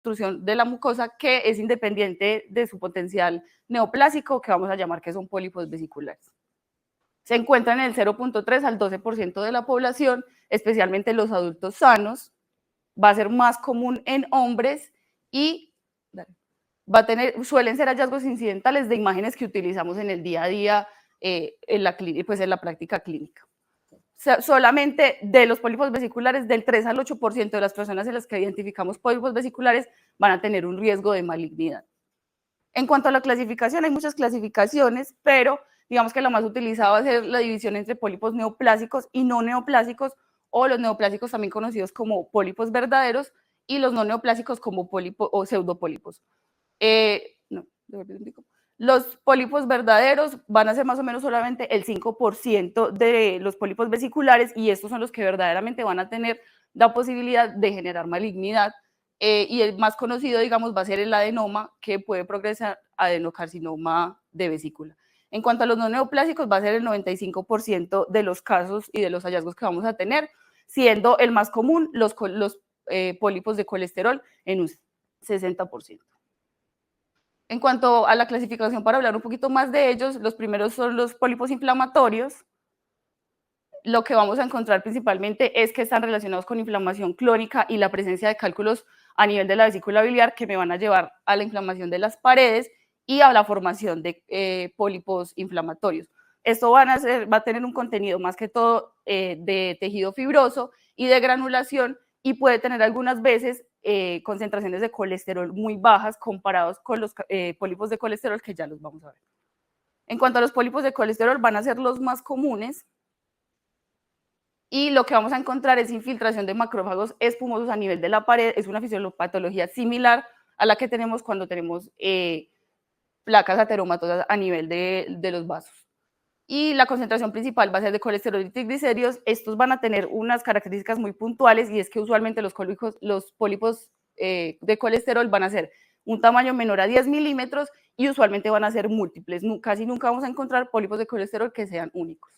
obstrucción de la mucosa que es independiente de su potencial neoplásico, que vamos a llamar que son pólipos vesiculares. Se encuentran en el 0.3 al 12% de la población, especialmente los adultos sanos. Va a ser más común en hombres y suelen ser hallazgos incidentales de imágenes que utilizamos en el día a día en la práctica clínica. Solamente de los pólipos vesiculares, del 3 al 8% de las personas en las que identificamos pólipos vesiculares van a tener un riesgo de malignidad. En cuanto a la clasificación, hay muchas clasificaciones, pero digamos que la más utilizada va a ser la división entre pólipos neoplásicos y no neoplásicos, o los neoplásicos también conocidos como pólipos verdaderos, y los no neoplásicos como pólipos o pseudopólipos. Los pólipos verdaderos van a ser más o menos solamente el 5% de los pólipos vesiculares, y estos son los que verdaderamente van a tener la posibilidad de generar malignidad. Y el más conocido, digamos, va a ser el adenoma, que puede progresar a adenocarcinoma de vesícula. En cuanto a los no neoplásicos, va a ser el 95% de los casos y de los hallazgos que vamos a tener, siendo el más común los pólipos de colesterol en un 60%. En cuanto a la clasificación, para hablar un poquito más de ellos, los primeros son los pólipos inflamatorios. Lo que vamos a encontrar principalmente es que están relacionados con inflamación crónica y la presencia de cálculos a nivel de la vesícula biliar, que me van a llevar a la inflamación de las paredes y a la formación de pólipos inflamatorios. Esto va a tener un contenido más que todo de tejido fibroso y de granulación, y puede tener algunas veces concentraciones de colesterol muy bajas comparados con los pólipos de colesterol, que ya los vamos a ver. En cuanto a los pólipos de colesterol, van a ser los más comunes, y lo que vamos a encontrar es infiltración de macrófagos espumosos a nivel de la pared. Es una fisiopatología similar a la que tenemos cuando tenemos placas ateromatosas a nivel de los vasos. Y la concentración principal va a ser de colesterol y triglicéridos. Estos van a tener unas características muy puntuales, y es que usualmente los pólipos de colesterol van a ser un tamaño menor a 10 milímetros y usualmente van a ser múltiples. Casi nunca vamos a encontrar pólipos de colesterol que sean únicos.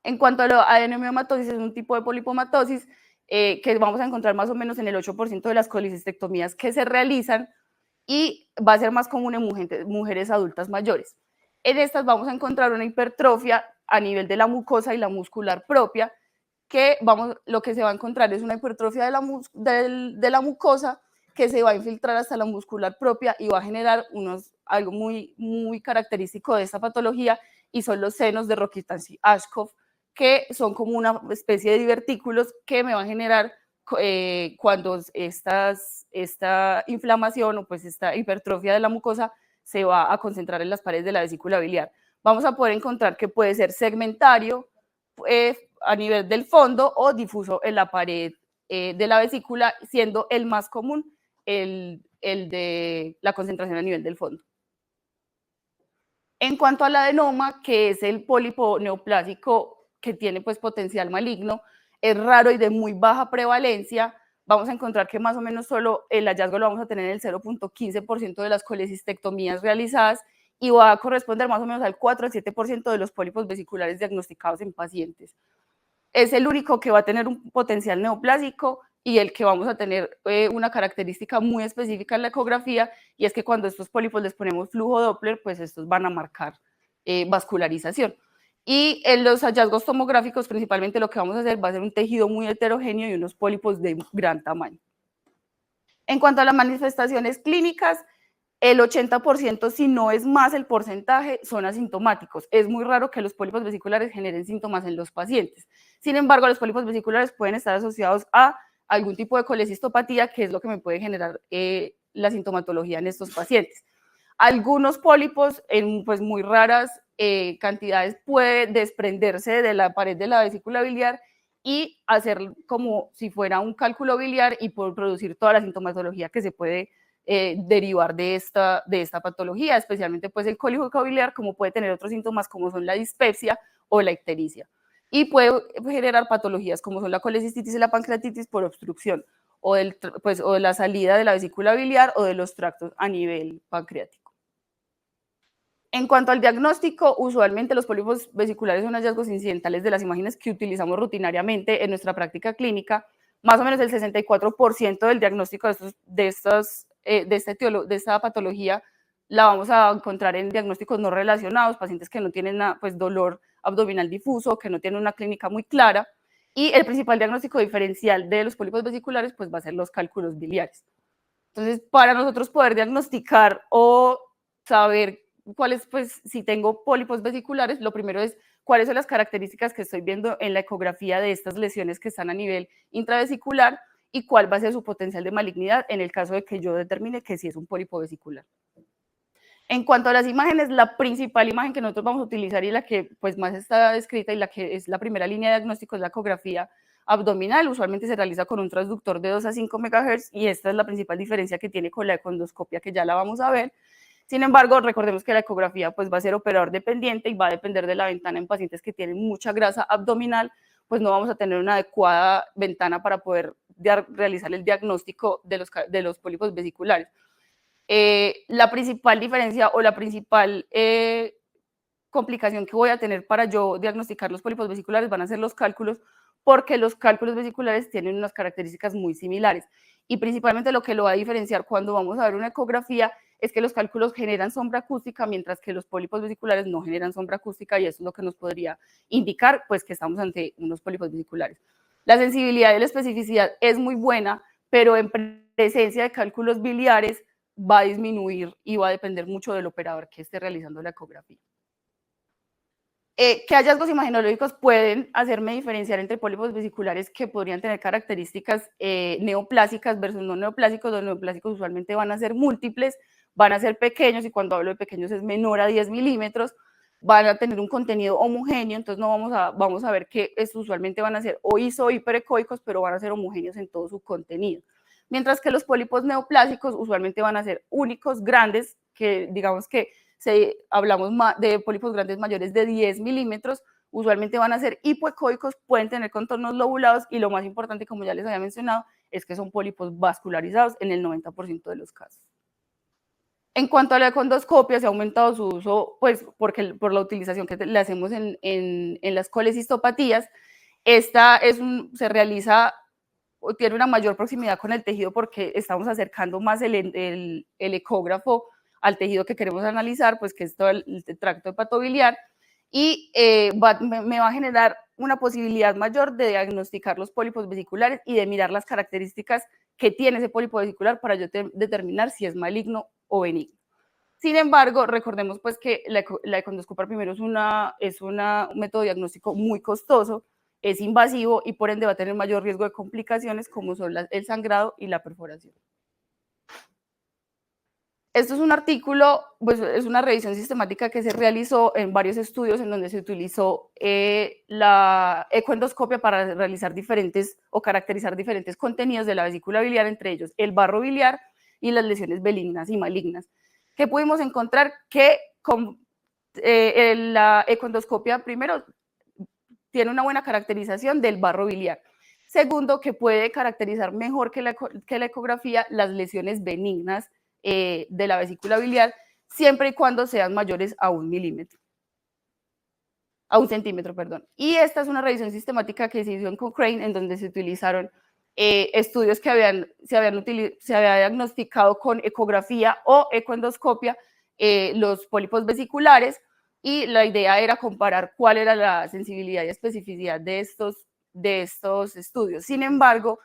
En cuanto a la adenomiomatosis, es un tipo de polipomatosis que vamos a encontrar más o menos en el 8% de las colecistectomías que se realizan, y va a ser más común en mujeres adultas mayores. En estas vamos a encontrar una hipertrofia a nivel de la mucosa y la muscular propia, que lo que se va a encontrar es una hipertrofia de la mucosa que se va a infiltrar hasta la muscular propia y va a generar algo muy, muy característico de esta patología, y son los senos de Rokitansky-Ashkoff, que son como una especie de divertículos que me van a generar cuando esta inflamación o pues esta hipertrofia de la mucosa se va a concentrar en las paredes de la vesícula biliar. Vamos a poder encontrar que puede ser segmentario a nivel del fondo o difuso en la pared de la vesícula, siendo el más común el de la concentración a nivel del fondo. En cuanto al adenoma, que es el pólipo neoplásico que tiene pues potencial maligno, es raro y de muy baja prevalencia. Vamos a encontrar que más o menos solo el hallazgo lo vamos a tener en el 0.15% de las colecistectomías realizadas, y va a corresponder más o menos al 4 al 7% de los pólipos vesiculares diagnosticados en pacientes. Es el único que va a tener un potencial neoplásico y el que vamos a tener una característica muy específica en la ecografía, y es que cuando estos pólipos les ponemos flujo Doppler, pues estos van a marcar vascularización. Y en los hallazgos tomográficos, principalmente lo que vamos a hacer va a ser un tejido muy heterogéneo y unos pólipos de gran tamaño. En cuanto a las manifestaciones clínicas, el 80%, si no es más el porcentaje, son asintomáticos. Es muy raro que los pólipos vesiculares generen síntomas en los pacientes. Sin embargo, los pólipos vesiculares pueden estar asociados a algún tipo de colecistopatía, que es lo que me puede generar la sintomatología en estos pacientes. Algunos pólipos, en pues muy raras cantidades, pueden desprenderse de la pared de la vesícula biliar y hacer como si fuera un cálculo biliar y producir toda la sintomatología que se puede derivar de esta patología, especialmente pues el cólico biliar, como puede tener otros síntomas como son la dispepsia o la ictericia, y puede generar patologías como son la colecistitis y la pancreatitis por obstrucción o de la salida de la vesícula biliar o de los tractos a nivel pancreático. En cuanto al diagnóstico, usualmente los pólipos vesiculares son hallazgos incidentales de las imágenes que utilizamos rutinariamente en nuestra práctica clínica, más o menos el 64% del diagnóstico de esta patología la vamos a encontrar en diagnósticos no relacionados, pacientes que no tienen pues, dolor abdominal difuso, que no tienen una clínica muy clara, y el principal diagnóstico diferencial de los pólipos vesiculares pues, va a ser los cálculos biliares. Entonces, para nosotros poder diagnosticar o saber cuáles, pues, si tengo pólipos vesiculares, lo primero es cuáles son las características que estoy viendo en la ecografía de estas lesiones que están a nivel intravesicular y cuál va a ser su potencial de malignidad en el caso de que yo determine que sí es un pólipo vesicular. En cuanto a las imágenes, la principal imagen que nosotros vamos a utilizar y la que pues, más está descrita y la que es la primera línea de diagnóstico es la ecografía abdominal. Usualmente se realiza con un transductor de 2 a 5 MHz y esta es la principal diferencia que tiene con la econdoscopia, que ya la vamos a ver. Sin embargo, recordemos que la ecografía pues, va a ser operador dependiente y va a depender de la ventana. En pacientes que tienen mucha grasa abdominal, pues no vamos a tener una adecuada ventana para poder realizar el diagnóstico de los pólipos vesiculares. La principal diferencia o la principal complicación que voy a tener para yo diagnosticar los pólipos vesiculares van a ser los cálculos, porque los cálculos vesiculares tienen unas características muy similares y principalmente lo que lo va a diferenciar cuando vamos a ver una ecografía es que los cálculos generan sombra acústica, mientras que los pólipos vesiculares no generan sombra acústica, y eso es lo que nos podría indicar pues que estamos ante unos pólipos vesiculares. La sensibilidad y la especificidad es muy buena, pero en presencia de cálculos biliares va a disminuir y va a depender mucho del operador que esté realizando la ecografía. ¿Qué hallazgos imagenológicos pueden hacerme diferenciar entre pólipos vesiculares que podrían tener características neoplásicas versus no neoplásicos? Los neoplásicos usualmente van a ser múltiples, van a ser pequeños, y cuando hablo de pequeños es menor a 10 milímetros, van a tener un contenido homogéneo, entonces no vamos a ver que estos usualmente van a ser o iso o hiperecoicos, pero van a ser homogéneos en todo su contenido. Mientras que los pólipos neoplásicos usualmente van a ser únicos, grandes, que digamos que si hablamos de pólipos grandes mayores de 10 milímetros, usualmente van a ser hipoecoicos, pueden tener contornos lobulados y lo más importante, como ya les había mencionado, es que son pólipos vascularizados en el 90% de los casos. En cuanto a la econdoscopia, se ha aumentado su uso pues, por la utilización que le hacemos en las colecistopatías. Esta se realiza o tiene una mayor proximidad con el tejido porque estamos acercando más el ecógrafo al tejido que queremos analizar, pues que es todo el tracto hepatobiliar, y me va a generar una posibilidad mayor de diagnosticar los pólipos vesiculares y de mirar las características que tiene ese pólipo vesicular para yo determinar si es maligno o benigno. Sin embargo, recordemos pues que la econdoscopia primero es un método diagnóstico muy costoso, es invasivo y por ende va a tener mayor riesgo de complicaciones como son el sangrado y la perforación. Esto es un artículo, pues es una revisión sistemática que se realizó en varios estudios en donde se utilizó la ecoendoscopia para realizar diferentes o caracterizar diferentes contenidos de la vesícula biliar, entre ellos el barro biliar y las lesiones benignas y malignas. ¿Qué pudimos encontrar? Que la ecoendoscopia, primero, tiene una buena caracterización del barro biliar. Segundo, que puede caracterizar mejor que la ecografía las lesiones benignas de la vesícula biliar, siempre y cuando sean mayores a 1 centímetro, perdón. Y esta es una revisión sistemática que se hizo en Cochrane, en donde se utilizaron estudios que se había diagnosticado con ecografía o ecoendoscopia los pólipos vesiculares, y la idea era comparar cuál era la sensibilidad y especificidad de estos estudios. Sin embargo,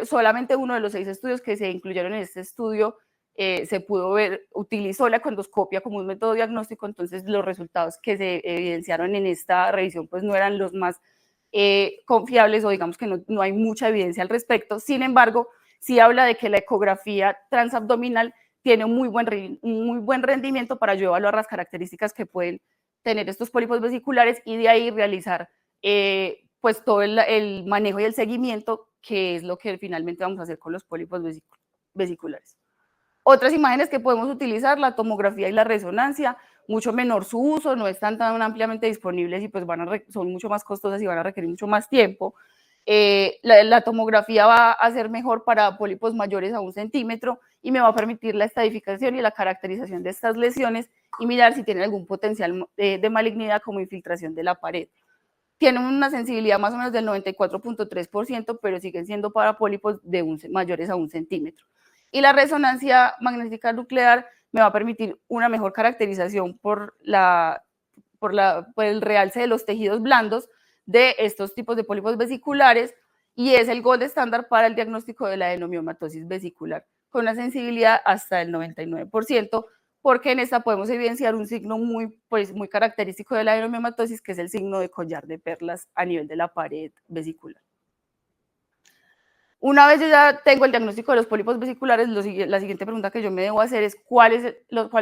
solamente uno de los 6 estudios que se incluyeron en este estudio se pudo ver, utilizó la econdoscopia como un método diagnóstico, entonces los resultados que se evidenciaron en esta revisión pues no eran los más confiables, o digamos que no hay mucha evidencia al respecto. Sin embargo, sí habla de que la ecografía transabdominal tiene un muy buen rendimiento para yo evaluar las características que pueden tener estos pólipos vesiculares y de ahí realizar pues todo el manejo y el seguimiento, que es lo que finalmente vamos a hacer con los pólipos vesiculares. Otras imágenes que podemos utilizar, la tomografía y la resonancia, mucho menor su uso, no están tan ampliamente disponibles y pues son mucho más costosas y van a requerir mucho más tiempo. La tomografía va a ser mejor para pólipos mayores a 1 centímetro y me va a permitir la estadificación y la caracterización de estas lesiones y mirar si tienen algún potencial de malignidad como infiltración de la pared. tienen una sensibilidad más o menos del 94.3%, pero siguen siendo para pólipos mayores a 1 centímetro. Y la resonancia magnética nuclear me va a permitir una mejor caracterización por el realce de los tejidos blandos de estos tipos de pólipos vesiculares, y es el gold estándar para el diagnóstico de la adenomiomatosis vesicular, con una sensibilidad hasta el 99%, porque en esta podemos evidenciar un signo muy característico de la adenomiomatosis, que es el signo de collar de perlas a nivel de la pared vesicular. Una vez yo ya tengo el diagnóstico de los pólipos vesiculares, la siguiente pregunta que yo me debo hacer es cuáles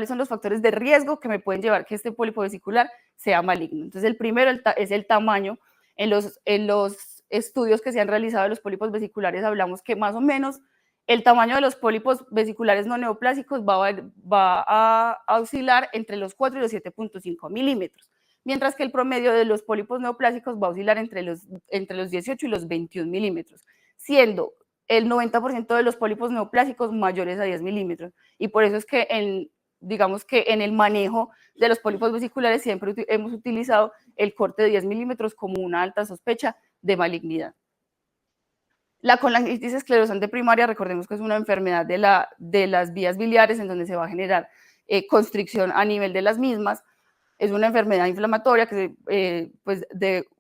son los factores de riesgo que me pueden llevar a que este pólipo vesicular sea maligno. Entonces, el primero es el tamaño. En los estudios que se han realizado de los pólipos vesiculares hablamos que más o menos el tamaño de los pólipos vesiculares no neoplásicos va a oscilar entre los 4 y los 7.5 milímetros, mientras que el promedio de los pólipos neoplásicos va a oscilar entre los 18 y los 21 milímetros, siendo el 90% de los pólipos neoplásicos mayores a 10 milímetros. Y por eso es que digamos que en el manejo de los pólipos vesiculares siempre hemos utilizado el corte de 10 milímetros como una alta sospecha de malignidad. La colangitis esclerosante primaria, recordemos que es una enfermedad de las vías biliares en donde se va a generar constricción a nivel de las mismas. Es una enfermedad inflamatoria que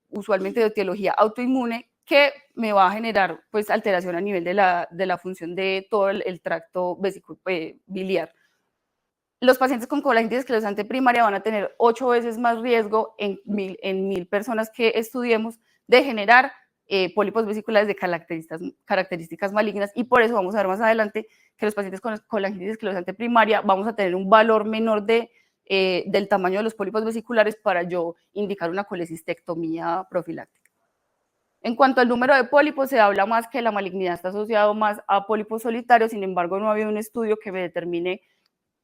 usualmente de etiología autoinmune, que me va a generar alteración a nivel de la función de todo el tracto biliar. Los pacientes con colangitis esclerosante primaria van a tener 8 veces más riesgo en 1000 personas que estudiemos de generar pólipos vesiculares de características malignas, y por eso vamos a ver más adelante que los pacientes con colangitis esclerosante primaria vamos a tener un valor menor del tamaño de los pólipos vesiculares para yo indicar una colecistectomía profiláctica. En cuanto al número de pólipos, se habla más que la malignidad está asociada más a pólipos solitarios. Sin embargo, no ha habido un estudio que me determine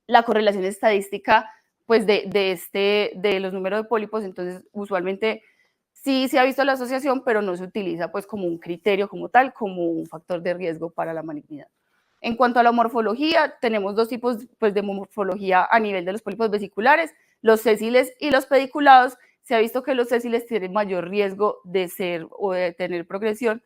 la correlación estadística de los números de pólipos. Entonces, usualmente sí se ha visto la asociación, pero no se utiliza como un criterio como tal, como un factor de riesgo para la malignidad. En cuanto a la morfología, tenemos dos tipos de morfología a nivel de los pólipos vesiculares, los sésiles y los pediculados. Se ha visto que los sésiles tienen mayor riesgo de ser o de tener progresión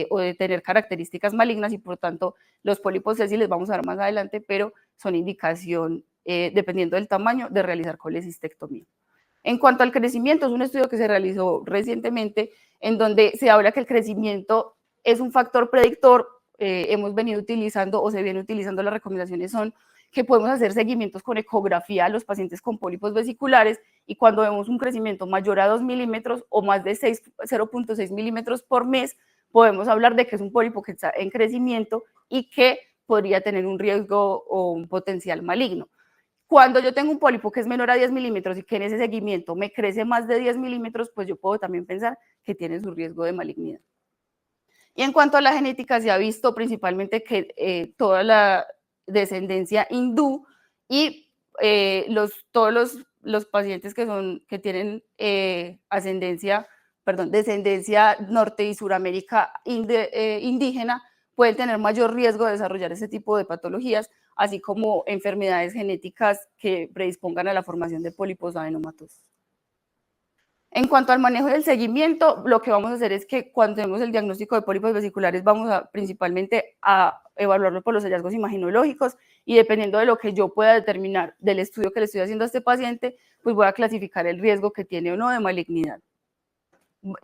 o de tener características malignas, y por tanto los pólipos sésiles, vamos a ver más adelante, pero son indicación, dependiendo del tamaño, de realizar colecistectomía. En cuanto al crecimiento, es un estudio que se realizó recientemente en donde se habla que el crecimiento es un factor predictor. Hemos venido utilizando o se viene utilizando, las recomendaciones son que podemos hacer seguimientos con ecografía a los pacientes con pólipos vesiculares, y cuando vemos un crecimiento mayor a 2 milímetros o más de 0.6 milímetros por mes, podemos hablar de que es un pólipo que está en crecimiento y que podría tener un riesgo o un potencial maligno. Cuando yo tengo un pólipo que es menor a 10 milímetros y que en ese seguimiento me crece más de 10 milímetros, pues yo puedo también pensar que tiene su riesgo de malignidad. Y en cuanto a la genética, se ha visto principalmente que toda la descendencia hindú y todos los pacientes que tienen descendencia norte y suramérica indígena pueden tener mayor riesgo de desarrollar ese tipo de patologías, así como enfermedades genéticas que predispongan a la formación de pólipos adenomatosos. En cuanto al manejo del seguimiento, lo que vamos a hacer es que cuando tenemos el diagnóstico de pólipos vesiculares vamos principalmente a evaluarlo por los hallazgos imaginológicos, y dependiendo de lo que yo pueda determinar del estudio que le estoy haciendo a este paciente, pues voy a clasificar el riesgo que tiene o no de malignidad.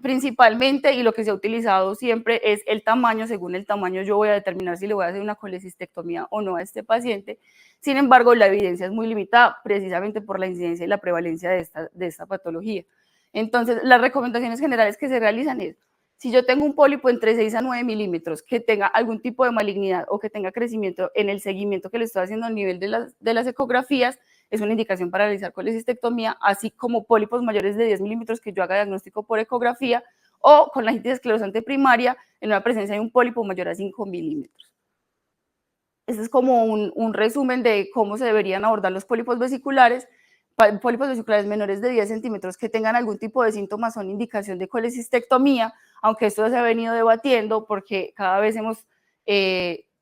Principalmente, y lo que se ha utilizado siempre, es el tamaño. Según el tamaño yo voy a determinar si le voy a hacer una colecistectomía o no a este paciente. Sin embargo, la evidencia es muy limitada precisamente por la incidencia y la prevalencia de esta patología. Entonces, las recomendaciones generales que se realizan es, si yo tengo un pólipo entre 6 a 9 milímetros que tenga algún tipo de malignidad o que tenga crecimiento en el seguimiento que le estoy haciendo a nivel de las ecografías, es una indicación para realizar colecistectomía, así como pólipos mayores de 10 milímetros que yo haga diagnóstico por ecografía, o con la colangitis esclerosante primaria en una presencia de un pólipo mayor a 5 milímetros. Este es como un resumen de cómo se deberían abordar los pólipos vesiculares. Pólipos vesiculares menores de 10 centímetros que tengan algún tipo de síntomas son indicación de colecistectomía, aunque esto se ha venido debatiendo porque cada vez hemos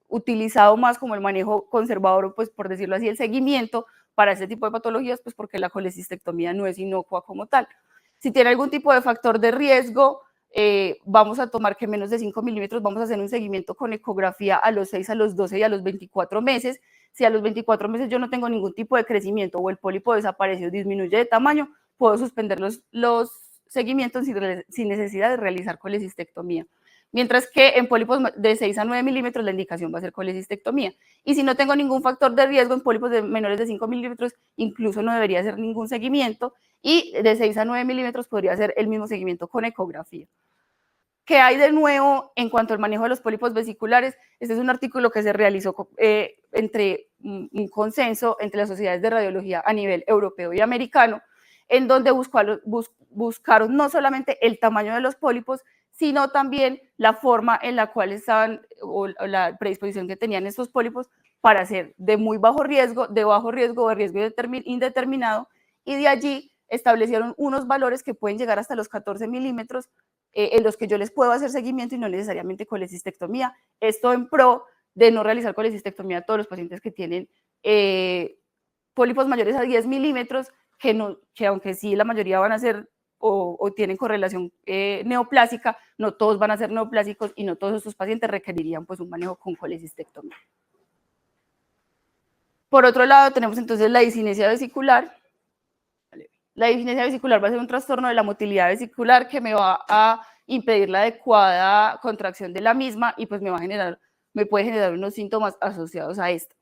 utilizado más como el manejo conservador, pues por decirlo así, el seguimiento para este tipo de patologías, pues porque la colecistectomía no es inocua como tal. Si tiene algún tipo de factor de riesgo, vamos a tomar que menos de 5 milímetros, vamos a hacer un seguimiento con ecografía a los 6, a los 12 y a los 24 meses. Si a los 24 meses yo no tengo ningún tipo de crecimiento o el pólipo desapareció, disminuye de tamaño, puedo suspender los seguimientos sin necesidad de realizar colecistectomía. Mientras que en pólipos de 6 a 9 milímetros la indicación va a ser colecistectomía. Y si no tengo ningún factor de riesgo en pólipos de menores de 5 milímetros, incluso no debería hacer ningún seguimiento. Y de 6 a 9 milímetros podría hacer el mismo seguimiento con ecografía. ¿Qué hay de nuevo en cuanto al manejo de los pólipos vesiculares? Este es un artículo que se realizó entre un consenso entre las sociedades de radiología a nivel europeo y americano, en donde buscaron no solamente el tamaño de los pólipos, sino también la forma en la cual estaban o la predisposición que tenían estos pólipos para ser de muy bajo riesgo, de bajo riesgo o de riesgo indeterminado, y de allí establecieron unos valores que pueden llegar hasta los 14 milímetros en los que yo les puedo hacer seguimiento y no necesariamente colecistectomía. Esto en pro de no realizar colecistectomía a todos los pacientes que tienen pólipos mayores a 10 milímetros, que aunque sí la mayoría van a ser o tienen correlación neoplásica, no todos van a ser neoplásicos y no todos estos pacientes requerirían pues un manejo con colecistectomía. Por otro lado, tenemos entonces la discinesia vesicular. La discinesia vesicular va a ser un trastorno de la motilidad vesicular que me va a impedir la adecuada contracción de la misma y pues me puede generar unos síntomas asociados a esto.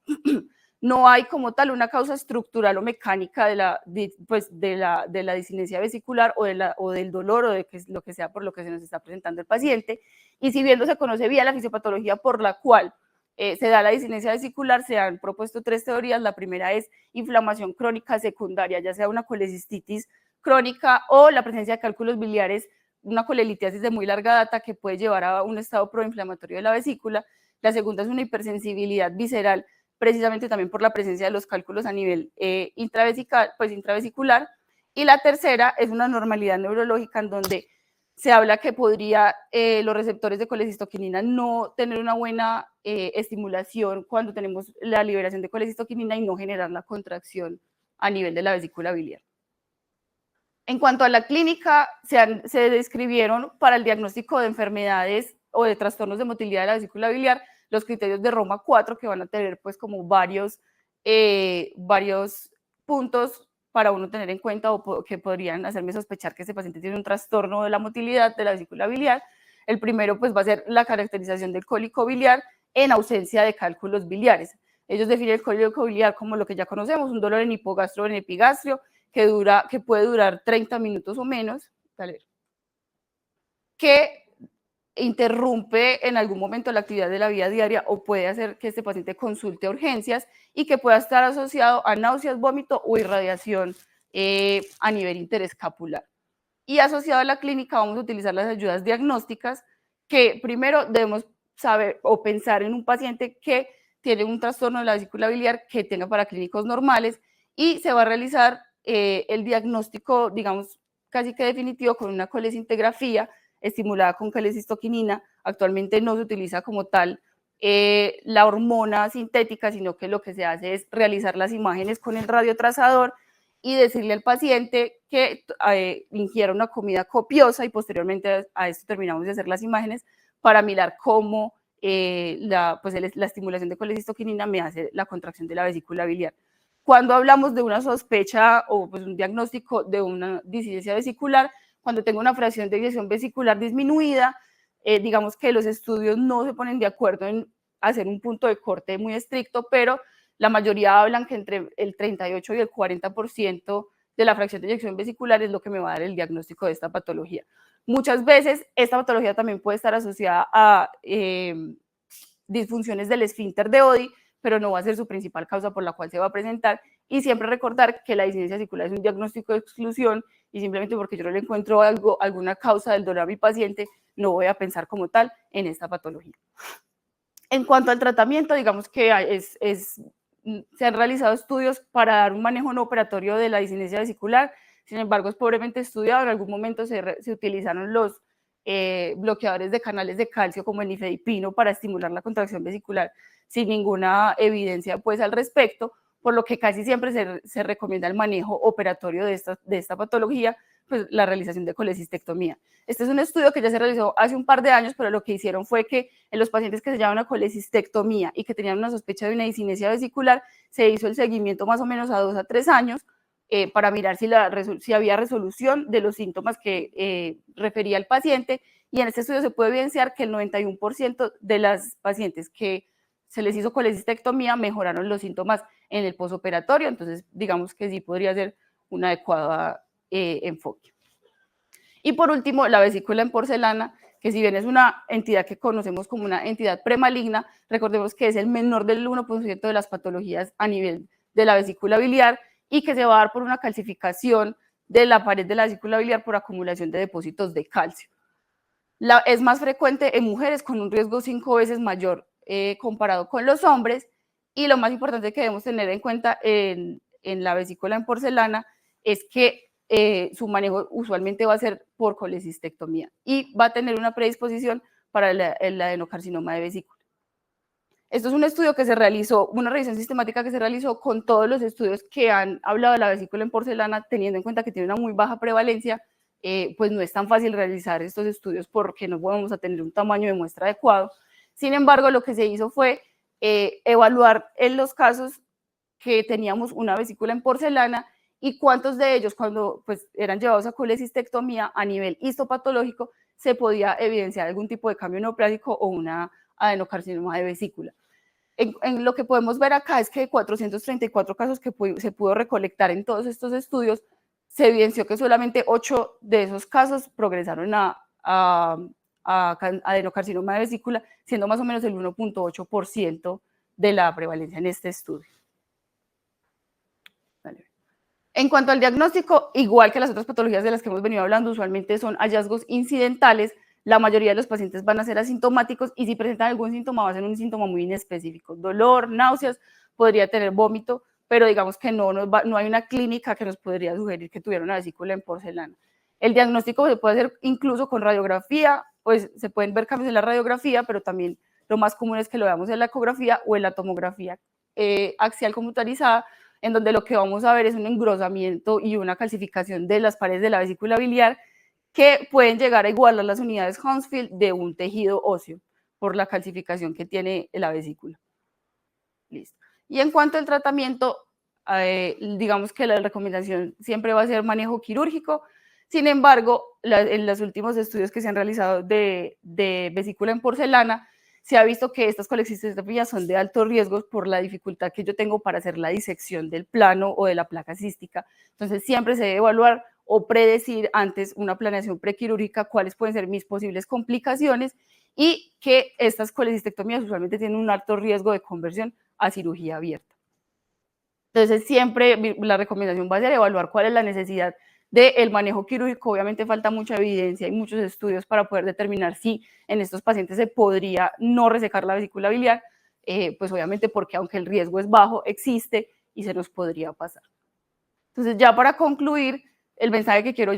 No hay como tal una causa estructural o mecánica de la discinesia vesicular o del dolor o de lo que sea por lo que se nos está presentando el paciente. Y si bien no se conoce bien la fisiopatología por la cual se da la discinesia vesicular, se han propuesto 3 teorías. La primera es inflamación crónica secundaria, ya sea una colecistitis crónica o la presencia de cálculos biliares, una colelitiasis de muy larga data que puede llevar a un estado proinflamatorio de la vesícula. La segunda es una hipersensibilidad visceral, precisamente también por la presencia de los cálculos a nivel intravesicular. Y la tercera es una anormalidad neurológica en donde se habla que podría los receptores de colecistoquinina no tener una buena estimulación cuando tenemos la liberación de colecistoquinina y no generar la contracción a nivel de la vesícula biliar. En cuanto a la clínica, se describieron para el diagnóstico de enfermedades o de trastornos de motilidad de la vesícula biliar los criterios de Roma 4, que van a tener pues como varios puntos para uno tener en cuenta o que podrían hacerme sospechar que ese paciente tiene un trastorno de la motilidad de la vesícula biliar. El primero pues va a ser la caracterización del cólico biliar en ausencia de cálculos biliares. Ellos definen el cólico biliar como lo que ya conocemos, un dolor en hipogastro o en epigastrio que puede durar 30 minutos o menos, que interrumpe en algún momento la actividad de la vida diaria o puede hacer que este paciente consulte urgencias y que pueda estar asociado a náuseas, vómito o irradiación a nivel interescapular. Y asociado a la clínica vamos a utilizar las ayudas diagnósticas que primero debemos saber o pensar en un paciente que tiene un trastorno de la vesícula biliar que tenga paraclínicos normales y se va a realizar el diagnóstico, digamos, casi que definitivo con una colecintegrafía estimulada con colecistoquinina. Actualmente no se utiliza como tal la hormona sintética, sino que lo que se hace es realizar las imágenes con el radiotrazador y decirle al paciente que ingiera una comida copiosa y posteriormente a esto terminamos de hacer las imágenes para mirar cómo la estimulación de colecistoquinina me hace la contracción de la vesícula biliar. Cuando hablamos de una sospecha o pues un diagnóstico de una disinesia vesicular, cuando tengo una fracción de eyección vesicular disminuida, digamos que los estudios no se ponen de acuerdo en hacer un punto de corte muy estricto, pero la mayoría hablan que entre el 38 y el 40% de la fracción de eyección vesicular es lo que me va a dar el diagnóstico de esta patología. Muchas veces esta patología también puede estar asociada a disfunciones del esfínter de Oddi, pero no va a ser su principal causa por la cual se va a presentar. Y siempre recordar que la discinesia vesicular es un diagnóstico de exclusión y simplemente porque yo no le encuentro alguna causa del dolor a mi paciente, no voy a pensar como tal en esta patología. En cuanto al tratamiento, digamos que se han realizado estudios para dar un manejo no operatorio de la discinesia vesicular. Sin embargo, es pobremente estudiado. En algún momento se utilizaron los bloqueadores de canales de calcio como el nifedipino para estimular la contracción vesicular sin ninguna evidencia pues al respecto. por lo que casi siempre se recomienda el manejo operatorio de esta patología, pues la realización de colecistectomía. Este es un estudio que ya se realizó hace un par de años, pero lo que hicieron fue que en los pacientes que se llevaban a colecistectomía y que tenían una sospecha de una discinesia vesicular, se hizo el seguimiento más o menos a 2 a 3 años para mirar si había resolución de los síntomas que refería el paciente, y en este estudio se puede evidenciar que el 91% de las pacientes que se les hizo colecistectomía mejoraron los síntomas en el posoperatorio, entonces digamos que sí podría ser un adecuado enfoque. Y por último, la vesícula en porcelana, que si bien es una entidad que conocemos como una entidad premaligna, recordemos que es el menor del 1% de las patologías a nivel de la vesícula biliar y que se va a dar por una calcificación de la pared de la vesícula biliar por acumulación de depósitos de calcio. Es más frecuente en mujeres con un riesgo 5 veces mayor comparado con los hombres, y lo más importante que debemos tener en cuenta en la vesícula en porcelana es que su manejo usualmente va a ser por colecistectomía y va a tener una predisposición para el adenocarcinoma de vesícula. Esto es un estudio que se realizó, una revisión sistemática que se realizó con todos los estudios que han hablado de la vesícula en porcelana, teniendo en cuenta que tiene una muy baja prevalencia. Pues no es tan fácil realizar estos estudios porque no vamos a tener un tamaño de muestra adecuado. Sin embargo, lo que se hizo fue evaluar en los casos que teníamos una vesícula en porcelana y cuántos de ellos, cuando pues, eran llevados a colecistectomía a nivel histopatológico, se podía evidenciar algún tipo de cambio neoplásico o una adenocarcinoma de vesícula. En lo que podemos ver acá es que de 434 casos que se pudo recolectar en todos estos estudios, se evidenció que solamente 8 de esos casos progresaron a adenocarcinoma de vesícula, siendo más o menos el 1.8% de la prevalencia en este estudio. Vale. En cuanto al diagnóstico, igual que las otras patologías de las que hemos venido hablando, usualmente son hallazgos incidentales. La mayoría de los pacientes van a ser asintomáticos y si presentan algún síntoma va a ser un síntoma muy inespecífico, dolor, náuseas, podría tener vómito, pero digamos que no hay una clínica que nos podría sugerir que tuviera una vesícula en porcelana. El diagnóstico se puede hacer incluso con radiografía, pues se pueden ver cambios en la radiografía, pero también lo más común es que lo veamos en la ecografía o en la tomografía axial computarizada, en donde lo que vamos a ver es un engrosamiento y una calcificación de las paredes de la vesícula biliar que pueden llegar a igualar las unidades Hounsfield de un tejido óseo por la calcificación que tiene la vesícula. Listo. Y en cuanto al tratamiento, digamos que la recomendación siempre va a ser manejo quirúrgico. Sin embargo, en los últimos estudios que se han realizado de vesícula en porcelana, se ha visto que estas colecistectomías son de alto riesgo por la dificultad que yo tengo para hacer la disección del plano o de la placa cística. Entonces, siempre se debe evaluar o predecir antes una planeación prequirúrgica cuáles pueden ser mis posibles complicaciones y que estas colecistectomías usualmente tienen un alto riesgo de conversión a cirugía abierta. Entonces, siempre la recomendación va a ser evaluar cuál es la necesidad del manejo quirúrgico. Obviamente falta mucha evidencia y muchos estudios para poder determinar si en estos pacientes se podría no resecar la vesícula biliar, pues obviamente porque aunque el riesgo es bajo, existe y se nos podría pasar. Entonces, ya para concluir, el mensaje que quiero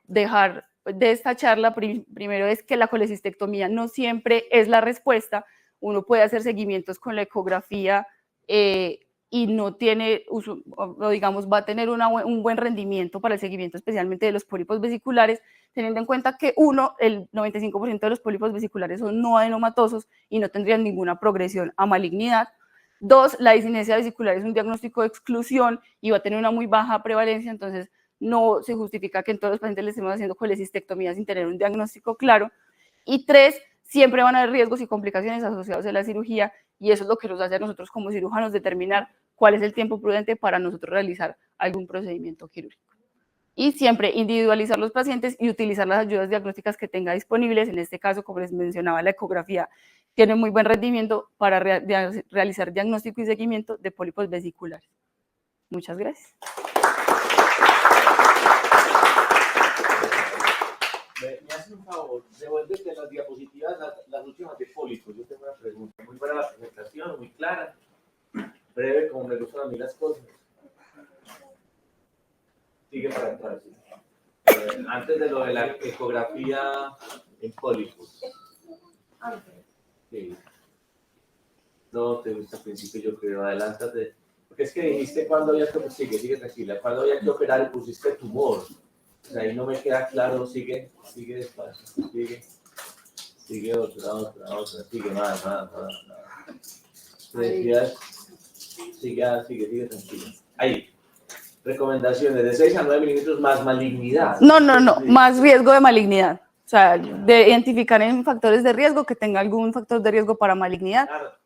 dejar de esta charla primero es que la colecistectomía no siempre es la respuesta. Uno puede hacer seguimientos con la ecografía y no tiene, o digamos, va a tener un buen rendimiento para el seguimiento, especialmente de los pólipos vesiculares, teniendo en cuenta que el 95% de los pólipos vesiculares son no adenomatosos y no tendrían ninguna progresión a malignidad. 2, la discinesia vesicular es un diagnóstico de exclusión y va a tener una muy baja prevalencia, entonces no se justifica que en todos los pacientes les estemos haciendo colecistectomía sin tener un diagnóstico claro. Y 3, siempre van a haber riesgos y complicaciones asociados a la cirugía y eso es lo que nos hace a nosotros como cirujanos determinar cuál es el tiempo prudente para nosotros realizar algún procedimiento quirúrgico. Y siempre individualizar los pacientes y utilizar las ayudas diagnósticas que tenga disponibles. En este caso, como les mencionaba, la ecografía tiene muy buen rendimiento para realizar diagnóstico y seguimiento de pólipos vesiculares. Muchas gracias. Me hace un favor, devuélvete las diapositivas, las últimas de pólipos. Yo tengo una pregunta. Muy buena la presentación, muy clara, breve, como me gustan a mí las cosas. Sigue para atrás. Antes de lo de la ecografía en pólipos. Sí. No, te gusta al principio, yo creo. Adelántate. Porque es que dijiste cuando había que, sigue tranquila, cuando había que operar y pusiste tumor. O sea, ahí no me queda claro, sigue despacio, sigue otra, sigue más. Decías, sigue tranquila. Ahí, recomendaciones de 6 a 9 milímetros más malignidad. No, más riesgo de malignidad. O sea, de identificar en factores de riesgo que tenga algún factor de riesgo para malignidad. Claro.